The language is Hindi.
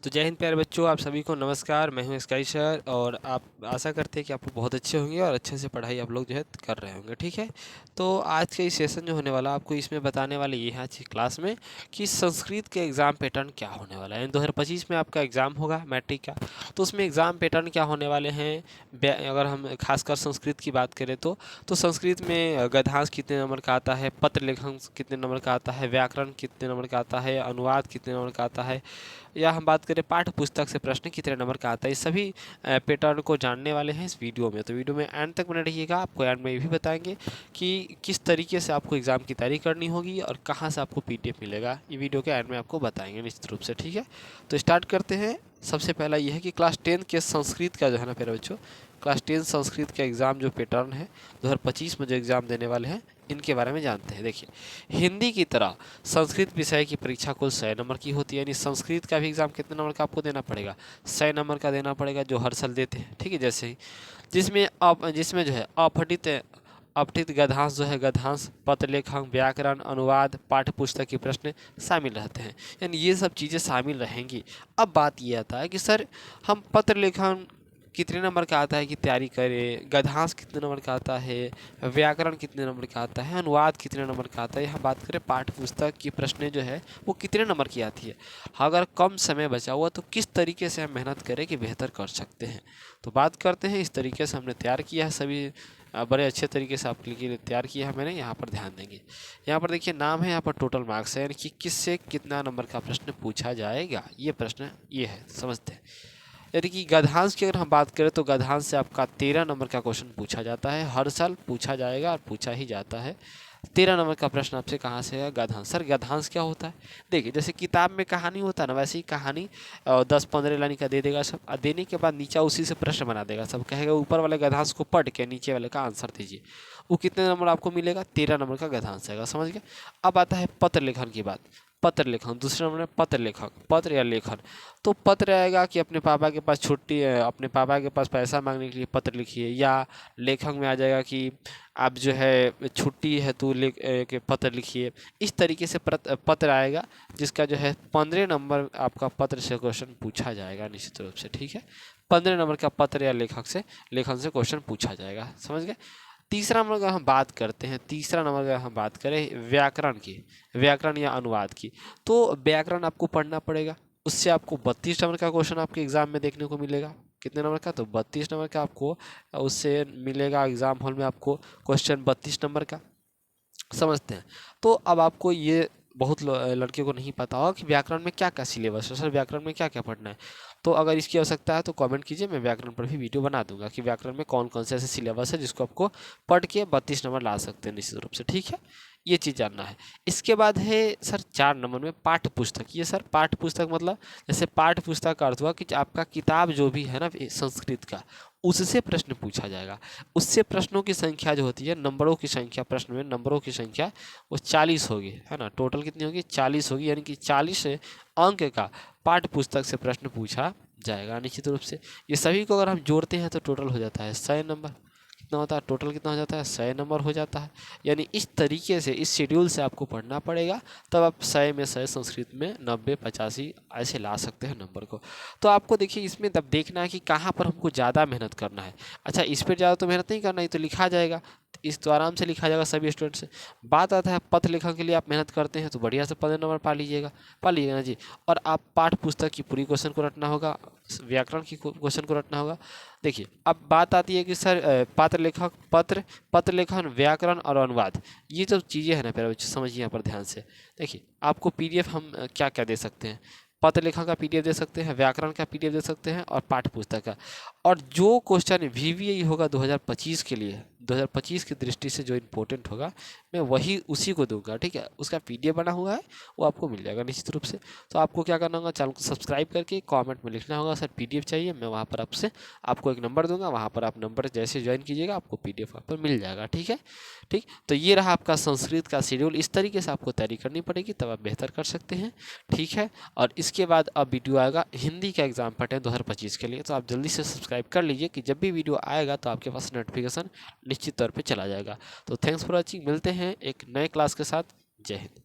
तो जय हिंद प्यारे बच्चों, आप सभी को नमस्कार। मैं हूं स्काई सर और आप आशा करते हैं कि आप बहुत अच्छे होंगे और अच्छे से पढ़ाई आप लोग जो है कर रहे होंगे। ठीक है, तो आज का ये सेशन जो होने वाला आपको इसमें बताने वाले ये हैं आज की क्लास में कि संस्कृत के एग्ज़ाम पैटर्न क्या होने वाला है। 2025 में आपका एग्ज़ाम होगा मैट्रिक का, तो उसमें एग्ज़ाम पैटर्न क्या होने वाले हैं। अगर हम खासकर संस्कृत की बात करें तो संस्कृत में गद्यांश कितने नंबर का आता है, पत्र लेखन कितने नंबर का आता है, व्याकरण कितने नंबर का आता है, अनुवाद कितने नंबर का आता है, या हम बात करें पाठ्य पुस्तक से प्रश्न कितने नंबर का आता है। ये सभी पैटर्न को जानने वाले हैं इस वीडियो में। तो वीडियो में एंड तक बने रहिएगा। आपको एंड में ये भी बताएंगे कि किस तरीके से आपको एग्ज़ाम की तैयारी करनी होगी और कहाँ से आपको पीडीएफ मिलेगा। ये वीडियो के एंड में आपको बताएंगे निश्चित रूप से। ठीक है, तो स्टार्ट करते हैं। सबसे पहला ये है कि क्लास 10 के संस्कृत का जो है ना प्यारे बच्चों, क्लास 10 संस्कृत का एग्ज़ाम जो पैटर्न है 2025 में जो एग्ज़ाम देने वाले हैं इनके बारे में जानते हैं। देखिए, हिंदी की तरह संस्कृत विषय की परीक्षा कुल 100 नंबर की होती है, यानी संस्कृत का भी एग्ज़ाम कितने नंबर का आपको देना पड़ेगा, 100 नंबर का देना पड़ेगा, जो हर साल देते हैं। ठीक है, जैसे ही जिसमें जो है अपठित गद्यांश जो है, गद्यांश, पत्र लेखन, व्याकरण, अनुवाद, पाठ्य पुस्तक के प्रश्न शामिल रहते हैं, यानी ये सब चीज़ें शामिल रहेंगी। अब बात ये आता है कि सर हम पत्र लेखन कितने नंबर का आता है कि तैयारी करें, गद्यांश कितने नंबर का आता है, व्याकरण कितने नंबर का आता है, अनुवाद कितने नंबर का आता है। यहाँ बात करें पाठ्य पुस्तक की प्रश्न जो है वो कितने नंबर की आती है। अगर कम समय बचा हुआ तो किस तरीके से हम मेहनत करें कि बेहतर कर सकते हैं। तो बात करते हैं, इस तरीके से हमने तैयार किया है सभी, बड़े अच्छे तरीके से आपके लिए तैयार किया है मैंने। यहाँ पर ध्यान देंगे, यहाँ पर देखिए नाम है, यहाँ पर टोटल मार्क्स है, यानी कि किससे कितना नंबर का प्रश्न पूछा जाएगा। ये प्रश्न ये है, समझते हैं। यानी कि गद्यांश की अगर हम बात करें तो गद्यांश से आपका 13 नंबर का क्वेश्चन पूछा जाता है, हर साल पूछा जाएगा और पूछा ही जाता है। 13 नंबर का प्रश्न आपसे कहाँ से है, गद्यांश। सर गद्यांश क्या होता है? देखिए, जैसे किताब में कहानी होता है ना, वैसे ही कहानी 10-15 लाइन का दे देगा सब, और देने के बाद नीचे उसी से प्रश्न बना देगा सब, कहेगा ऊपर वाले गद्यांश को पढ़ के नीचे वाले का आंसर दीजिए। वो कितने नंबर आपको मिलेगा? 13 नंबर का गद्यांश आएगा, समझ गए। अब आता है पत्र लेखन की बात। पत्र लेखन दूसरे नंबर में पत्र लेखक, पत्र या लेखन। तो पत्र आएगा कि अपने पापा के पास छुट्टी है, अपने पापा के पास पैसा मांगने के लिए पत्र लिखिए, या लेखक में आ जाएगा कि आप जो है छुट्टी है तो के पत्र लिखिए। इस तरीके से पत्र आएगा, जिसका जो है 15 नंबर आपका पत्र से क्वेश्चन पूछा जाएगा निश्चित रूप से। ठीक है, 15 नंबर का पत्र या लेखन से क्वेश्चन पूछा जाएगा, समझ गए। तीसरा नंबर का हम बात करते हैं, तीसरा नंबर का हम बात करें व्याकरण की, व्याकरण या अनुवाद की, तो व्याकरण आपको पढ़ना पड़ेगा। उससे आपको 32 नंबर का क्वेश्चन आपके एग्जाम में देखने को मिलेगा। कितने नंबर का? तो 32 नंबर का आपको उससे मिलेगा एग्जाम हॉल में आपको क्वेश्चन 32 नंबर का, समझते हैं। तो अब आपको ये बहुत लड़के को नहीं पता होगा कि व्याकरण में क्या क्या सिलेबस है, सर व्याकरण में क्या क्या पढ़ना है। तो अगर इसकी आवश्यकता है तो कमेंट कीजिए, मैं व्याकरण पर भी वीडियो बना दूंगा कि व्याकरण में कौन कौन से ऐसे सिलेबस है जिसको आपको पढ़ के 32 नंबर ला सकते हैं निश्चित रूप से। ठीक है, ये चीज़ जानना है। इसके बाद है सर 4 नंबर में पाठ्य पुस्तक। ये सर पाठ्य पुस्तक मतलब, जैसे पाठ्य पुस्तक का अर्थ हुआ कि आपका किताब जो भी है ना संस्कृत का, उससे प्रश्न पूछा जाएगा। उससे प्रश्नों की संख्या जो होती है, नंबरों की संख्या, प्रश्न में नंबरों की संख्या वो 40 होगी, है ना। टोटल कितनी होगी? 40 होगी, यानी कि 40 अंक का पाठ्य पुस्तक से प्रश्न पूछा जाएगा निश्चित रूप से। ये सभी को अगर हम जोड़ते हैं तो टोटल हो जाता है 100 नंबर। कितना होता है टोटल? कितना हो जाता है? 100 नंबर हो जाता है। यानी इस तरीके से, इस शेड्यूल से आपको पढ़ना पड़ेगा, तब आप 100 में 100, संस्कृत में 90, 85 ऐसे ला सकते हैं नंबर को। तो आपको देखिए इसमें तब देखना है कि कहाँ पर हमको ज़्यादा मेहनत करना है। अच्छा, इस पर ज़्यादा तो मेहनत नहीं करना, ये तो लिखा जाएगा, इस तो आराम से लिखा जाएगा सभी स्टूडेंट से। बात आता है पत्र लेखन के लिए आप मेहनत करते हैं तो बढ़िया से 15 नंबर पा लीजिएगा ना जी। और आप पाठ्य पुस्तक की पूरी क्वेश्चन को रटना होगा, व्याकरण की क्वेश्चन को रटना होगा। देखिए, अब बात आती है कि सर पत्र लेखन, व्याकरण और अनुवाद, ये जो चीज़ें हैं ना प्यारे बच्चे, समझिए यहाँ पर ध्यान से। देखिए, आपको पीडीएफ हम क्या क्या दे सकते हैं, पत्र लेखन का पीडीएफ दे सकते हैं, व्याकरण का पीडीएफ दे सकते हैं, और पाठ्य पुस्तक का। और जो क्वेश्चन वीवीआई होगा 2025 के लिए, 2025 की दृष्टि से जो इम्पोर्टेंट होगा, मैं वही उसी को दूंगा। ठीक है, उसका पीडीएफ बना हुआ है, वो आपको मिल जाएगा निश्चित रूप से। तो आपको क्या करना होगा, चैनल को सब्सक्राइब करके कमेंट में लिखना होगा सर पीडीएफ चाहिए, मैं वहाँ पर आपसे आपको एक नंबर दूंगा, वहाँ पर आप नंबर जैसे ज्वाइन कीजिएगा आपको पीडीएफ वहाँ पर मिल जाएगा। ठीक है, ठीक। तो ये रहा आपका संस्कृत का शेड्यूल। इस तरीके से आपको तैयारी करनी पड़ेगी, तब आप बेहतर कर सकते हैं। ठीक है, और इसके बाद अब वीडियो आएगा हिंदी का एग्जाम पैटर्न 2025 के लिए, तो आप जल्दी से सब्सक्राइब कर लीजिए कि जब भी वीडियो आएगा तो आपके पास नोटिफिकेशन निश्चित तौर पे चला जाएगा। तो थैंक्स फॉर वॉचिंग, मिलते हैं एक नए क्लास के साथ। जय हिंद।